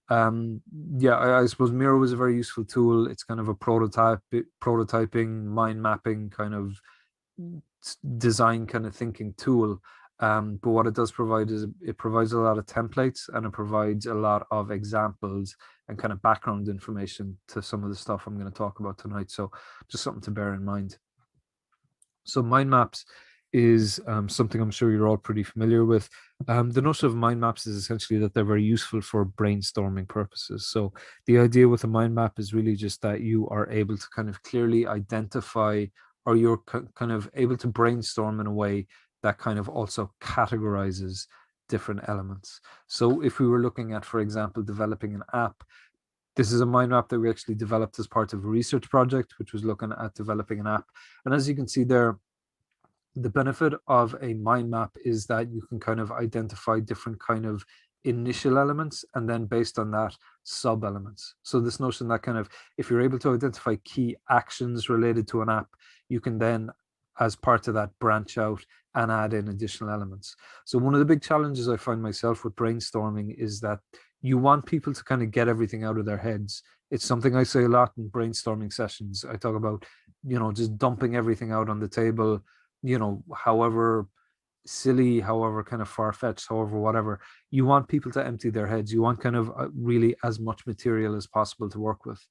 Yeah, I suppose Miro is a very useful tool. It's kind of a prototyping, mind mapping kind of design kind of thinking tool. But what it does provide is it provides a lot of templates, and it provides a lot of examples and kind of background information to some of the stuff I'm going to talk about tonight. So just something to bear in mind. So mind maps is something I'm sure you're all pretty familiar with. The notion of mind maps is essentially that they're very useful for brainstorming purposes. So the idea with a mind map is really just that you are able to kind of clearly identify, or you're kind of able to brainstorm in a way that kind of also categorizes different elements. So if we were looking at, for example, developing an app, this is a mind map that we actually developed as part of a research project, which was looking at developing an app. And as you can see there, the benefit of a mind map is that you can kind of identify different kind of initial elements, and then based on that, sub elements. So this notion that kind of, if you're able to identify key actions related to an app, you can then, as part of that, branch out and add in additional elements. So one of the big challenges I find myself with brainstorming is that you want people to kind of get everything out of their heads. It's something I say a lot in brainstorming sessions. I talk about, just dumping everything out on the table, however silly, however kind of far-fetched, however whatever. You want people to empty their heads. You want kind of really as much material as possible to work with.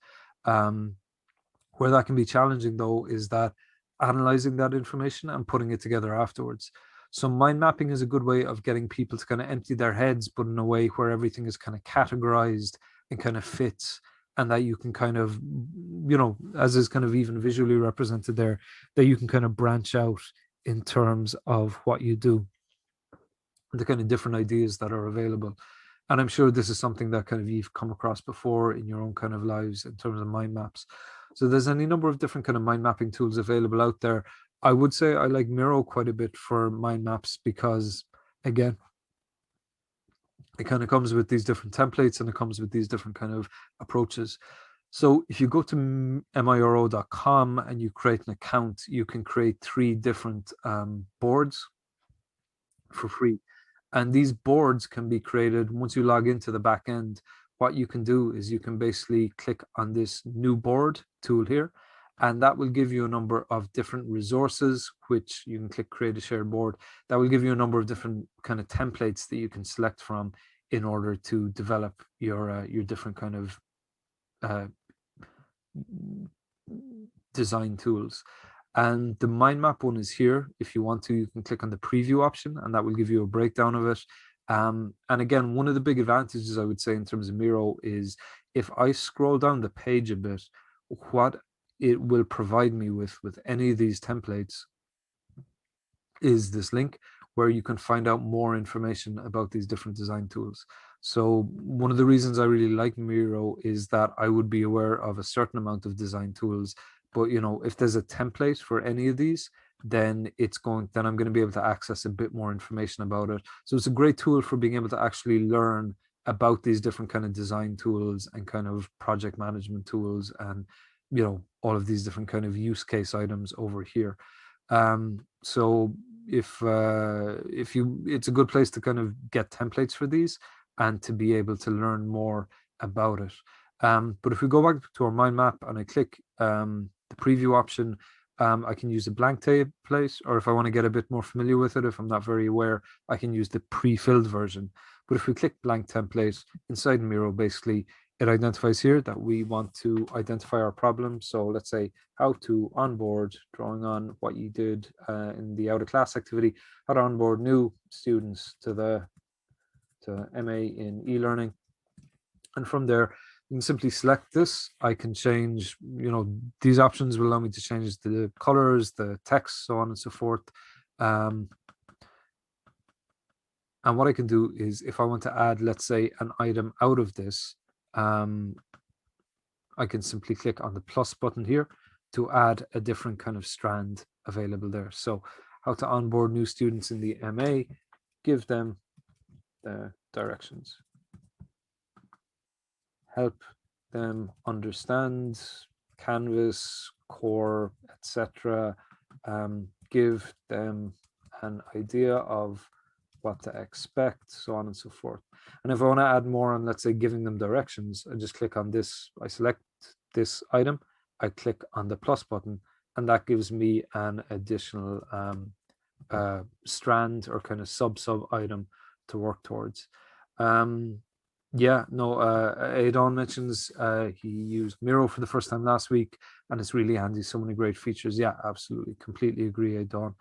Where that can be challenging, though, is that analyzing that information and putting it together afterwards. So mind mapping is a good way of getting people to kind of empty their heads, but in a way where everything is kind of categorized and kind of fits, and that you can kind of, as is kind of even visually represented there, that you can kind of branch out in terms of what you do, the kind of different ideas that are available. And I'm sure this is something that kind of you've come across before in your own kind of lives in terms of mind maps. So there's any number of different kind of mind mapping tools available out there. I would say I like Miro quite a bit for mind maps because, again, it kind of comes with these different templates, and it comes with these different kind of approaches. So if you go to miro.com and you create an account, you can create 3 different boards for free. And these boards can be created once you log into the back end. What you can do is you can basically click on this new board tool here, and that will give you a number of different resources, which you can click create a shared board. That will give you a number of different kind of templates that you can select from in order to develop your different kind of design tools. And the mind map one is here. If you want to, you can click on the preview option, and that will give you a breakdown of it. And again, one of the big advantages I would say in terms of Miro is if I scroll down the page a bit, what it will provide me with any of these templates is this link where you can find out more information about these different design tools. So one of the reasons I really like Miro is that I would be aware of a certain amount of design tools, but if there's a template for any of these, then I'm going to be able to access a bit more information about it. So it's a great tool for being able to actually learn about these different kind of design tools and kind of project management tools, and all of these different kind of use case items over here. So if it's a good place to kind of get templates for these and to be able to learn more about it. But if we go back to our mind map and I click the preview option, I can use a blank template, or if I want to get a bit more familiar with it, if I'm not very aware, I can use the pre-filled version. But if we click blank template inside Miro, basically it identifies here that we want to identify our problem. So let's say how to onboard, drawing on what you did in the out of class activity, how to onboard new students to MA in e-learning. And from there, you can simply select this. I can change, these options will allow me to change the colors, the text, so on and so forth. And what I can do is if I want to add, let's say, an item out of this, I can simply click on the plus button here to add a different kind of strand available there. So how to onboard new students in the MA, give them the directions, help them understand Canvas, Core, etc. Give them an idea of what to expect, so on and so forth. And if I want to add more on, let's say, giving them directions, I just click on this, I select this item, I click on the plus button, and that gives me an additional strand or kind of sub item to work towards. Yeah, no, Adon mentions he used Miro for the first time last week, and it's really handy. So many great features. Yeah, absolutely, completely agree, Adon.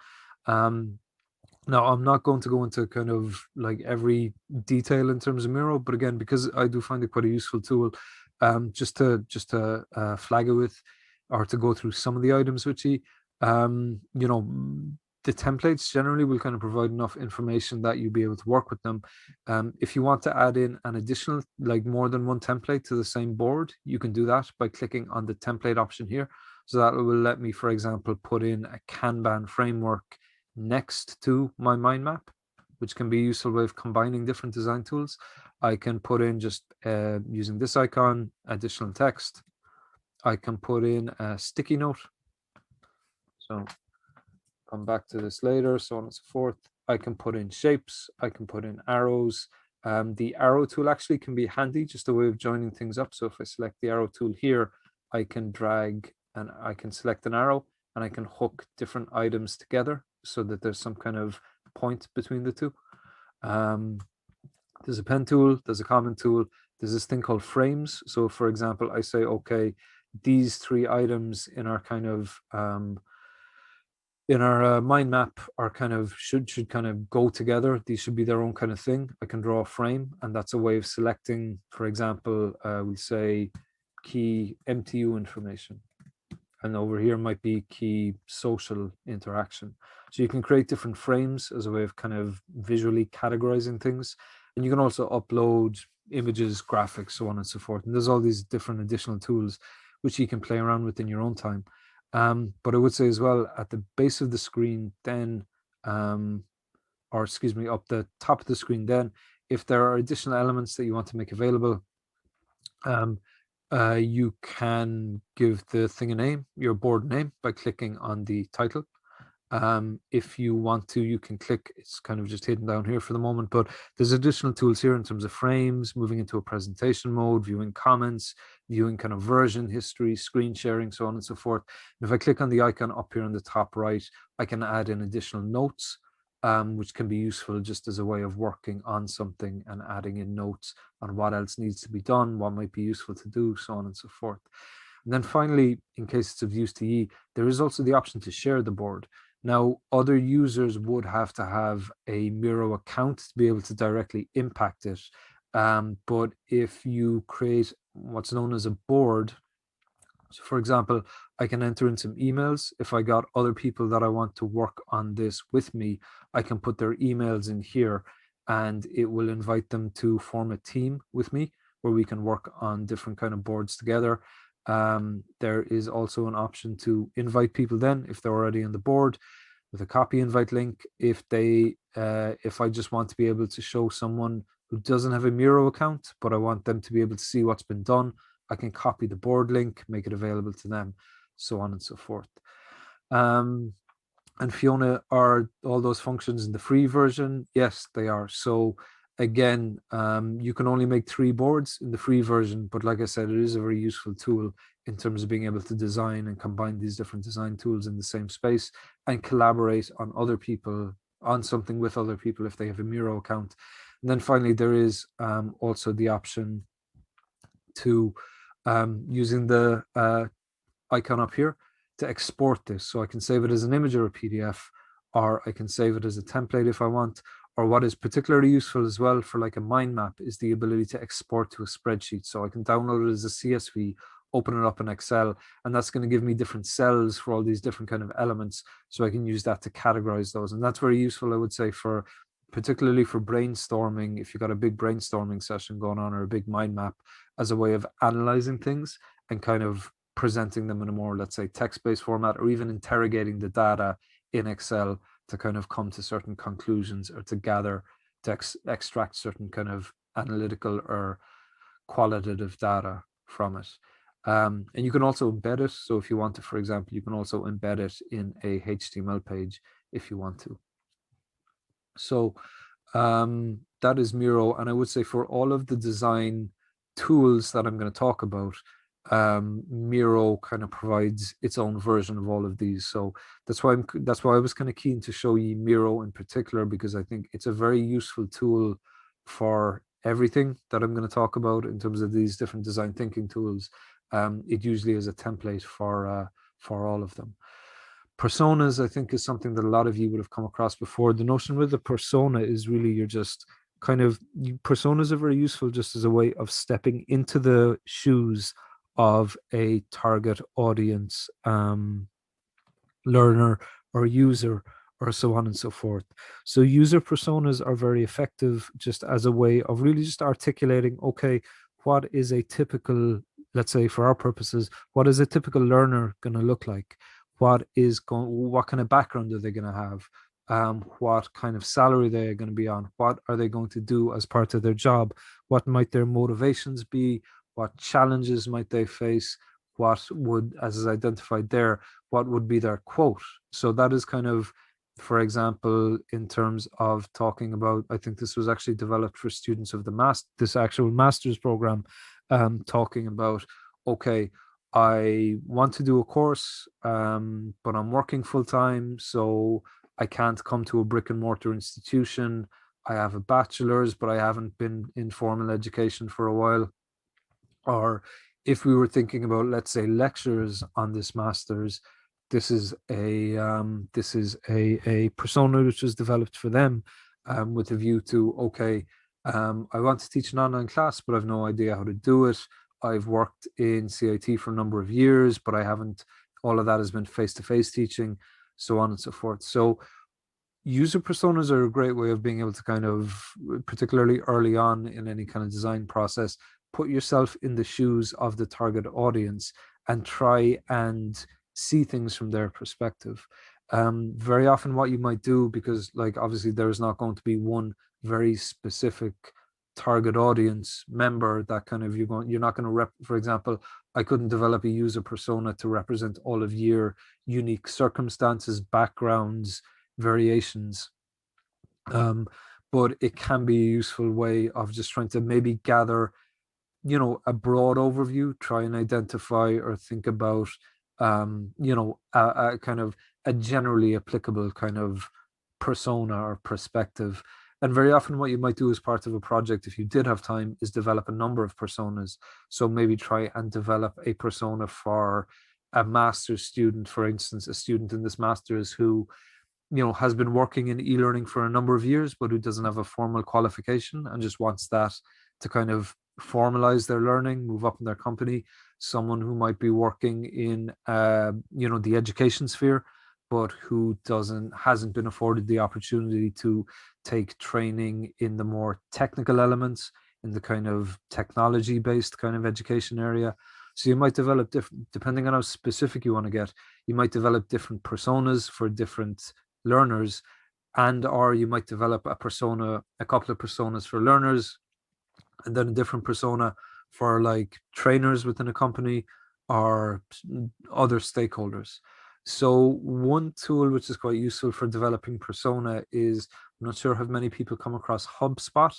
Now, I'm not going to go into kind of like every detail in terms of Miro, but again, because I do find it quite a useful tool, just to flag it with, or to go through some of the items with you. You know, the templates generally will kind of provide enough information that you'll be able to work with them. If you want to add in an additional, like more than one template to the same board, you can do that by clicking on the template option here. So that will let me, for example, put in a Kanban framework next to my mind map, which can be a useful way of combining different design tools. I can put in just using this icon, additional text. I can put in a sticky note. So come back to this later, so on and so forth. I can put in shapes. I can put in arrows. The arrow tool actually can be handy, just a way of joining things up. So if I select the arrow tool here, I can drag and I can select an arrow and I can hook different items together so that there's some kind of point between the two. There's a pen tool, there's a comment tool, there's this thing called frames. So for example, I say, okay, these three items in our kind of mind map are kind of should kind of go together. These should be their own kind of thing. I can draw a frame, and that's a way of selecting, for example, we'll say key MTU information. And over here might be key social interaction. So you can create different frames as a way of kind of visually categorizing things. And you can also upload images, graphics, so on and so forth. And there's all these different additional tools which you can play around with in your own time. But I would say as well, at the base of the screen, then, or excuse me, up the top of the screen, then, if there are additional elements that you want to make available, you can give the thing a name, your board name, by clicking on the title. If you want to, you can click, it's kind of just hidden down here for the moment, but there's additional tools here in terms of frames, moving into a presentation mode, viewing comments, viewing kind of version history, screen sharing, so on and so forth. And if I click on the icon up here on the top right, I can add in additional notes, which can be useful just as a way of working on something and adding in notes on what else needs to be done, what might be useful to do, so on and so forth. And then finally, in case it's of use to you, there is also the option to share the board. Now, other users would have to have a Miro account to be able to directly impact it. But if you create what's known as a board, so for example, I can enter in some emails. If I got other people that I want to work on this with me, I can put their emails in here and it will invite them to form a team with me where we can work on different kind of boards together. There is also an option to invite people then if they're already on the board with a copy invite link. If I just want to be able to show someone who doesn't have a Miro account, but I want them to be able to see what's been done, I can copy the board link, make it available to them, so on and so forth. And Fiona, are all those functions in the free version? Yes, they are. So again, you can only make 3 boards in the free version, but like I said, it is a very useful tool in terms of being able to design and combine these different design tools in the same space and collaborate on other people, on something with other people if they have a Miro account. And then finally, there is also the option to using the icon up here to export this. So I can save it as an image or a PDF, or I can save it as a template if I want. Or what is particularly useful as well for like a mind map is the ability to export to a spreadsheet. So I can download it as a CSV, open it up in Excel, and that's going to give me different cells for all these different kind of elements. So I can use that to categorize those. And that's very useful, I would say, for particularly for brainstorming, if you've got a big brainstorming session going on or a big mind map, as a way of analyzing things and kind of presenting them in a more, let's say, text-based format, or even interrogating the data in Excel to kind of come to certain conclusions or to gather, to extract certain kind of analytical or qualitative data from it. And you can also embed it. So if you want to, for example, you can also embed it in a HTML page if you want to. So That is Miro. And I would say for all of the design tools that I'm going to talk about, Miro kind of provides its own version of all of these. So that's why I was kind of keen to show you Miro in particular, because I think it's a very useful tool for everything that I'm going to talk about in terms of these different design thinking tools. It usually is a template for all of them. Personas, I think, is something that a lot of you would have come across before. The notion with a persona is really you're just personas are very useful just as a way of stepping into the shoes of a target audience, learner or user, or so on and so forth. So user personas are very effective just as a way of really just articulating, okay, what is a typical, let's say for our purposes, what is a typical learner going to look like? What kind of background are they going to have? What kind of salary they're going to be on? What are they going to do as part of their job? What might their motivations be? What challenges might they face? What would, as is identified there, what would be their quote? So that is kind of, for example, in terms of talking about, I think this was actually developed for students of this actual master's program, talking about, okay, I want to do a course, but I'm working full time, so I can't come to a brick and mortar institution. I have a bachelor's, but I haven't been in formal education for a while. Or if we were thinking about, let's say, lectures on this master's, this is a persona which was developed for them, with a view to, okay, I want to teach an online class, but I've no idea how to do it. I've worked in CIT for a number of years, but I haven't, all of that has been face-to-face teaching, so on and so forth. So user personas are a great way of being able to kind of, particularly early on in any kind of design process, put yourself in the shoes of the target audience and try and see things from their perspective. Very often what you might do, because like obviously there is not going to be one very specific target audience member that kind of you're not going to for example, I couldn't develop a user persona to represent all of your unique circumstances, backgrounds, variations. Um, but it can be a useful way of just trying to maybe gather, a broad overview, try and identify or think about, a kind of a generally applicable kind of persona or perspective. And very often what you might do as part of a project, if you did have time, is develop a number of personas. So maybe try and develop a persona for a master's student, for instance, a student in this master's who has been working in e-learning for a number of years, but who doesn't have a formal qualification and just wants that to kind of formalize their learning, move up in their company. Someone who might be working in, the education sphere, but who hasn't been afforded the opportunity to take training in the more technical elements, in the kind of technology-based kind of education area. So you might develop different, depending on how specific you want to get, you might develop different personas for different learners, and or you might develop a couple of personas for learners, and then a different persona for like trainers within a company or other stakeholders. So one tool which is quite useful for developing persona is, I'm not sure how many people come across HubSpot.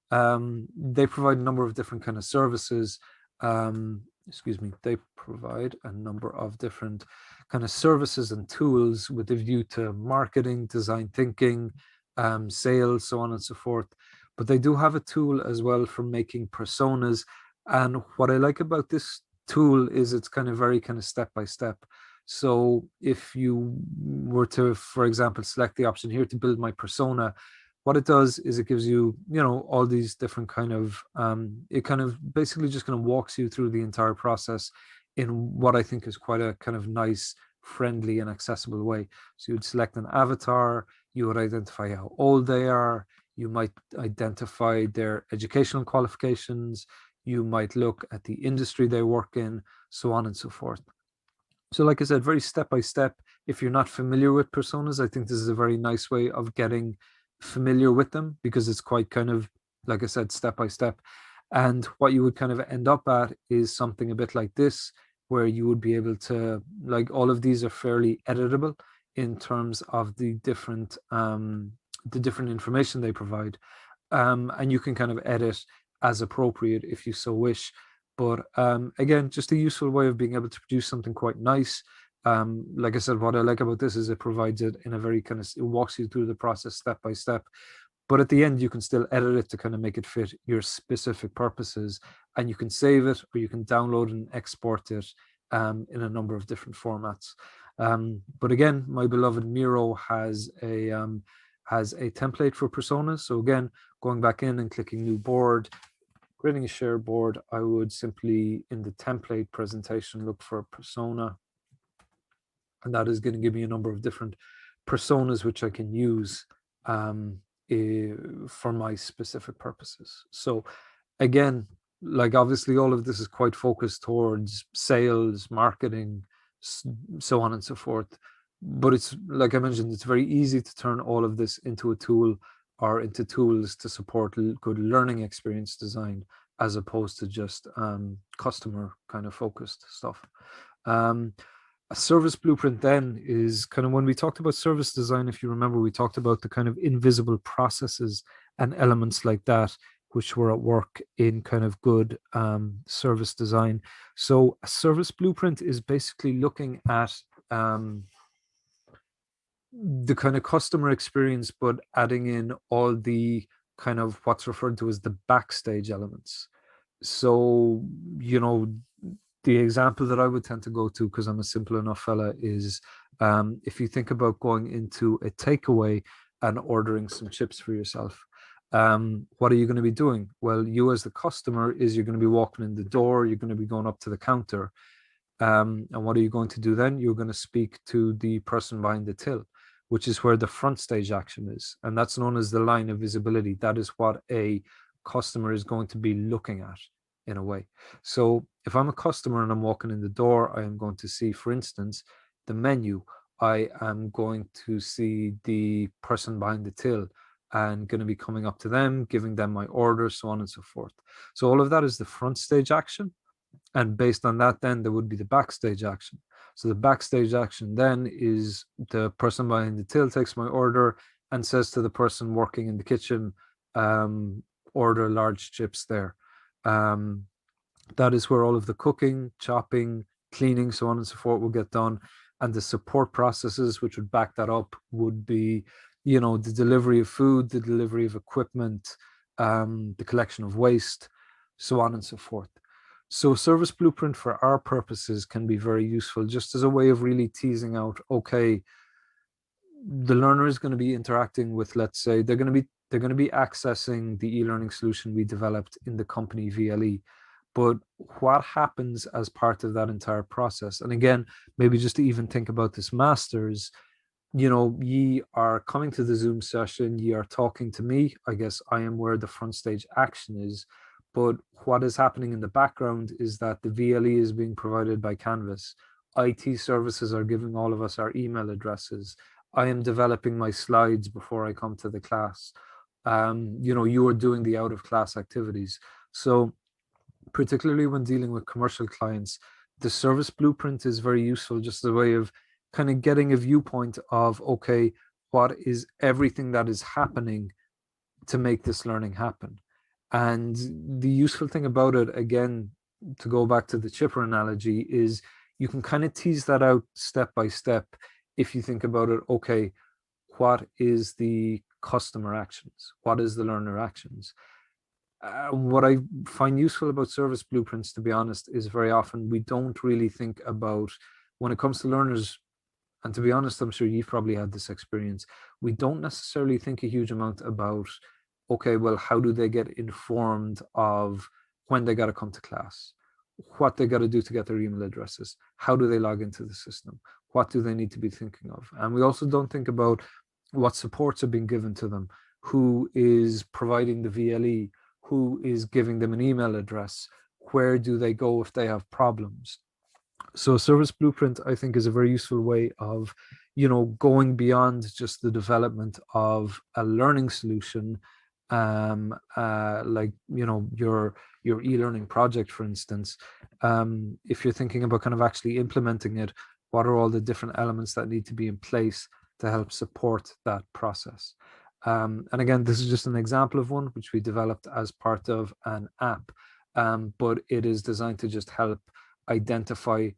They provide a number of different kind of services. They provide a number of different kind of services and tools with a view to marketing, design thinking, sales, so on and so forth. But they do have a tool as well for making personas. And what I like about this tool is it's kind of very kind of step by step. So if you were to, for example, select the option here to build my persona, what it does is it gives you, all these different kind of, it kind of basically just kind of walks you through the entire process in what I think is quite a kind of nice, friendly and accessible way. So you'd select an avatar, you would identify how old they are, you might identify their educational qualifications, you might look at the industry they work in, so on and so forth. So like I said, very step by step. If you're not familiar with personas, I think this is a very nice way of getting familiar with them, because it's quite kind of, like I said, step by step. And what you would kind of end up at is something a bit like this, where you would be able to, like, all of these are fairly editable in terms of the different the different information they provide. And you can kind of edit as appropriate if you so wish. But again, just a useful way of being able to produce something quite nice. Like I said, what I like about this is it provides it in a very kind of, it walks you through the process step by step. But at the end, you can still edit it to kind of make it fit your specific purposes, and you can save it or you can download and export it in a number of different formats. But again, my beloved Miro has a template for personas. So again, going back in and clicking new board, creating a share board, I would simply in the template presentation look for a persona, and that is going to give me a number of different personas which I can use for my specific purposes. So again, like obviously all of this is quite focused towards sales, marketing, so on and so forth. But it's, like I mentioned, it's very easy to turn all of this into a tool or into tools to support good learning experience design, as opposed to just customer kind of focused stuff. A service blueprint then is kind of, when we talked about service design, if you remember, we talked about the kind of invisible processes and elements like that, which were at work in kind of good service design. So a service blueprint is basically looking at the kind of customer experience, but adding in all the kind of what's referred to as the backstage elements. So, you know, the example that I would tend to go to, because I'm a simple enough fella, is if you think about going into a takeaway and ordering some chips for yourself, what are you going to be doing? Well, you as the customer is you're going to be walking in the door, you're going to be going up to the counter. And what are you going to do then? You're going to speak to the person behind the till, which is where the front stage action is. And that's known as the line of visibility. That is what a customer is going to be looking at in a way. So if I'm a customer and I'm walking in the door, I am going to see, for instance, the menu. I am going to see the person behind the till and going to be coming up to them, giving them my order, so on and so forth. So all of that is the front stage action. And based on that, then there would be the backstage action. So the backstage action then is the person behind the till takes my order and says to the person working in the kitchen, order large chips there. That is where all of the cooking, chopping, cleaning, so on and so forth will get done. And the support processes, which would back that up, would be, you know, the delivery of food, the delivery of equipment, the collection of waste, so on and so forth. So service blueprint for our purposes can be very useful just as a way of really teasing out, okay, the learner is going to be interacting with, let's say, they're going to be accessing the e-learning solution we developed in the company VLE. But what happens as part of that entire process? And again, maybe just to even think about this masters, you know, ye are coming to the Zoom session, ye are talking to me. I guess I am where the front stage action is. But what is happening in the background is that the VLE is being provided by Canvas. IT services are giving all of us our email addresses. I am developing my slides before I come to the class. You know, you are doing the out of class activities. So particularly when dealing with commercial clients, the service blueprint is very useful, just a way of kind of getting a viewpoint of, okay, what is everything that is happening to make this learning happen? And the useful thing about it, again, to go back to the chipper analogy, is you can kind of tease that out step by step. If you think about it, okay, what is the customer actions? What is the learner actions? What I find useful about service blueprints, to be honest, is very often we don't really think about, when it comes to learners, and to be honest, I'm sure you've probably had this experience, we don't necessarily think a huge amount about, okay, well, how do they get informed of when they got to come to class, what they got to do to get their email addresses, how do they log into the system, what do they need to be thinking of? And we also don't think about what supports are being given to them, who is providing the VLE, who is giving them an email address, where do they go if they have problems. So service blueprint, I think, is a very useful way of, you know, going beyond just the development of a learning solution, like, you know, your e-learning project, for instance. If you're thinking about kind of actually implementing it, what are all the different elements that need to be in place to help support that process? And again, this is just an example of one which we developed as part of an app, but it is designed to just help identify,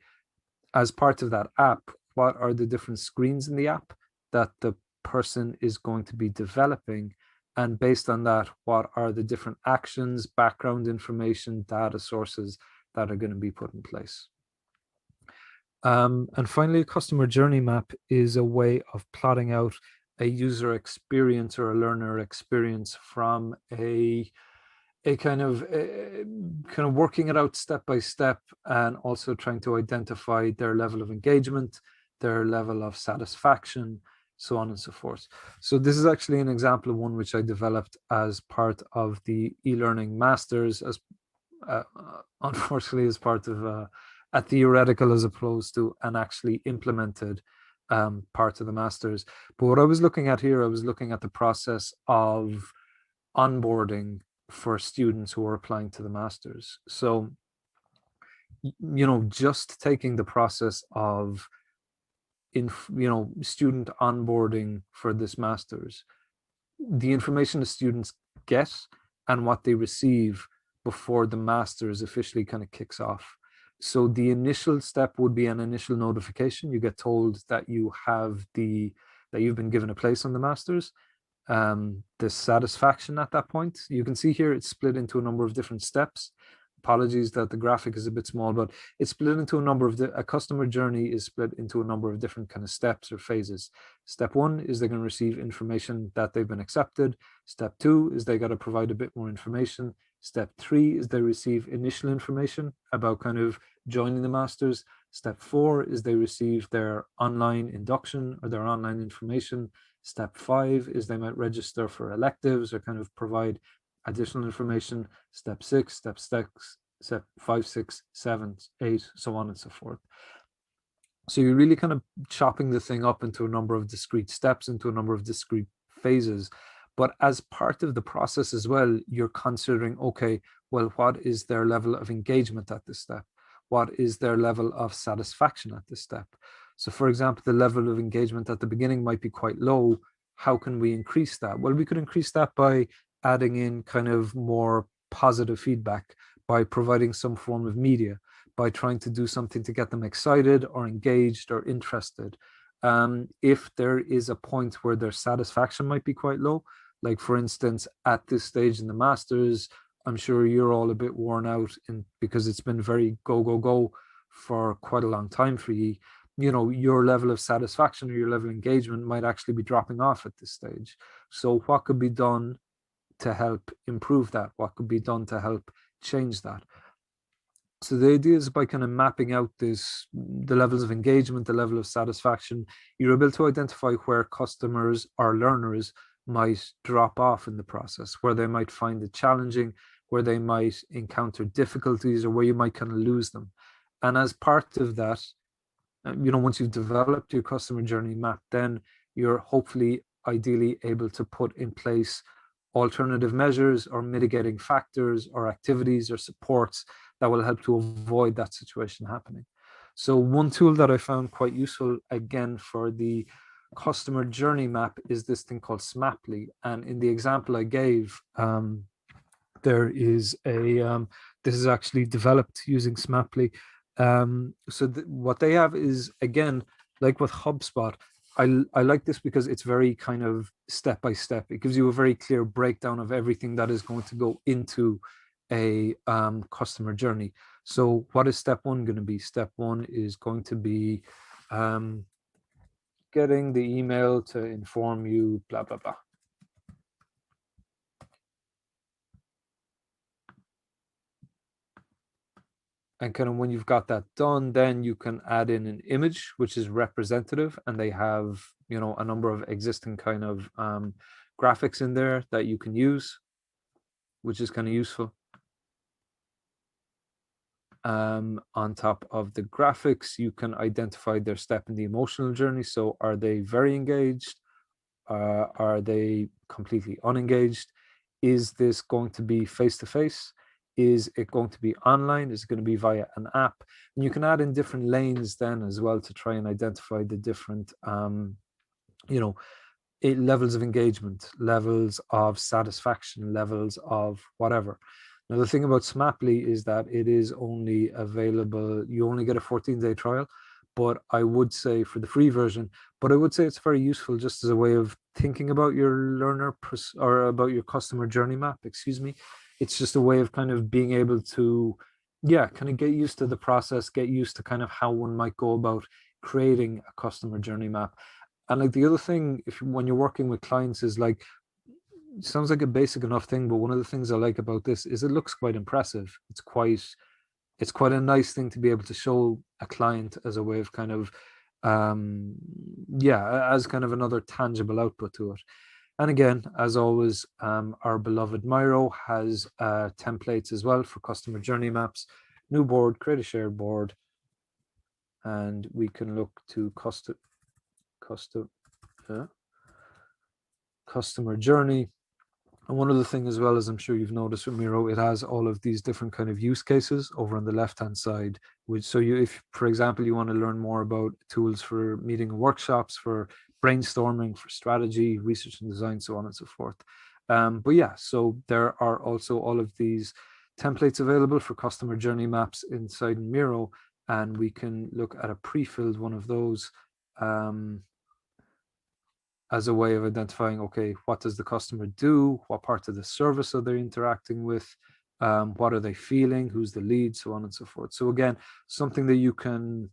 as part of that app, what are the different screens in the app that the person is going to be developing. And based on that, what are the different actions, background information, data sources that are going to be put in place. And finally, a customer journey map is a way of plotting out a user experience or a learner experience from a kind of working it out step by step, and also trying to identify their level of engagement, their level of satisfaction, so on and so forth. So this is actually an example of one which I developed as part of the e-learning masters, as unfortunately as part of a theoretical as opposed to an actually implemented part of the masters. But what I was looking at here, I was looking at the process of onboarding for students who are applying to the masters. So, just taking the process of student onboarding for this masters, the information the students get and what they receive before the masters officially kind of kicks off. So the initial step would be an initial notification. You get told that that you've been given a place on the masters. The satisfaction at that point, you can see here it's split into a number of different steps. Apologies that the graphic is a bit small, but it's split into a customer journey is split into a number of different kind of steps or phases. Step one is they're going to receive information that they've been accepted. Step two is they got to provide a bit more information. Step three is they receive initial information about kind of joining the masters. Step four is they receive their online induction or their online information. Step five is they might register for electives or kind of provide additional information. Step six, step 5, 6, 7, 8, so on and so forth. So you're really kind of chopping the thing up into a number of discrete steps, into a number of discrete phases. But as part of the process as well, you're considering, okay, well, what is their level of engagement at this step? What is their level of satisfaction at this step? So for example, the level of engagement at the beginning might be quite low. How can we increase that? Well, we could increase that by adding in kind of more positive feedback, by providing some form of media, by trying to do something to get them excited or engaged or interested. If there is a point where their satisfaction might be quite low, like for instance, at this stage in the masters, I'm sure you're all a bit worn out because it's been very go, go, go for quite a long time for you. Your level of satisfaction or your level of engagement might actually be dropping off at this stage. So what could be done to help improve that? What could be done to help change that? So the idea is by kind of mapping out the levels of engagement, the level of satisfaction, you're able to identify where customers or learners might drop off in the process, where they might find it challenging, where they might encounter difficulties, or where you might kind of lose them. And as part of that, once you've developed your customer journey map, then you're hopefully ideally able to put in place alternative measures or mitigating factors or activities or supports that will help to avoid that situation happening. So one tool that I found quite useful, again, for the customer journey map is this thing called Smaply. And in the example I gave, there is this is actually developed using Smaply. So what they have is, again, like with HubSpot, I like this because it's very kind of step by step. It gives you a very clear breakdown of everything that is going to go into a customer journey. So what is step one going to be? Step one is going to be getting the email to inform you, blah, blah, blah. And kind of when you've got that done, then you can add in an image, which is representative. And they have, a number of existing kind of graphics in there that you can use, which is kind of useful. On top of the graphics, you can identify their step in the emotional journey. So are they very engaged? Are they completely unengaged? Is this going to be face-to-face? Is it going to be online? Is it going to be via an app? And you can add in different lanes then as well to try and identify the different, levels of engagement, levels of satisfaction, levels of whatever. Now, the thing about Smaply is that it is only available, you only get a 14-day trial, but I would say for the free version, but I would say it's very useful just as a way of thinking about your or about your customer journey map, excuse me. It's just a way of kind of being able to, yeah, kind of get used to the process, get used to kind of how one might go about creating a customer journey map. And like the other thing, if when you're working with clients, is like, sounds like a basic enough thing, but one of the things I like about this is it looks quite impressive. It's quite a nice thing to be able to show a client as a way of kind of yeah, as kind of another tangible output to it. And again, as always, our beloved Miro has templates as well for customer journey maps. New board, create a shared board, and we can look to customer journey. And one other thing as well, as I'm sure you've noticed with Miro, it has all of these different kind of use cases over on the left-hand side. Which, so you, if for example, you want to learn more about tools for meeting and workshops, for brainstorming, for strategy, research and design, so on and so forth. But yeah, so there are also all of these templates available for customer journey maps inside Miro, and we can look at a pre-filled one of those. As a way of identifying, okay, what does the customer do? What part of the service are they interacting with? What are they feeling? Who's the lead? So on and so forth. So again, something that you can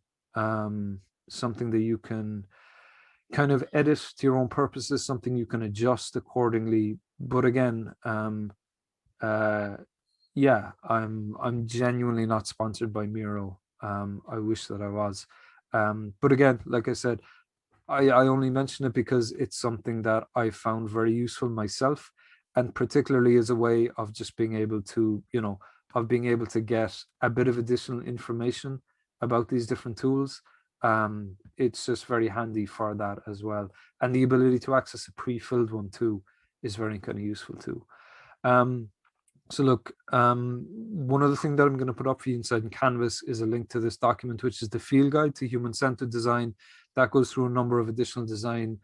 kind of edit to your own purposes, something you can adjust accordingly. But again, yeah, I'm genuinely not sponsored by Miro. I wish that I was. But again, like I said, I only mention it because it's something that I found very useful myself, and particularly as a way of just being able to, of being able to get a bit of additional information about these different tools. It's just very handy for that as well. And the ability to access a pre-filled one too is very kind of useful too. So look, one other thing that I'm going to put up for you inside in Canvas is a link to this document, which is the field guide to human-centered design. That goes through a number of additional design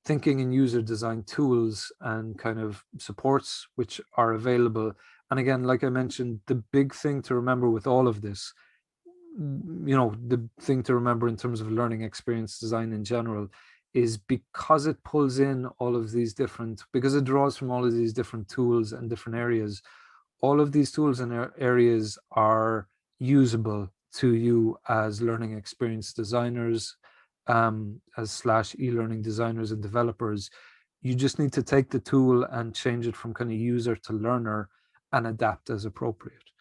thinking and user design tools and kind of supports which are available. And again, like I mentioned, the big thing to remember with all of this, the thing to remember in terms of learning experience design in general, is because it pulls in all of these different, because it draws from all of these different tools and different areas, all of these tools and areas are usable to you as learning experience designers, as / e-learning designers and developers. You just need to take the tool and change it from kind of user to learner and adapt as appropriate.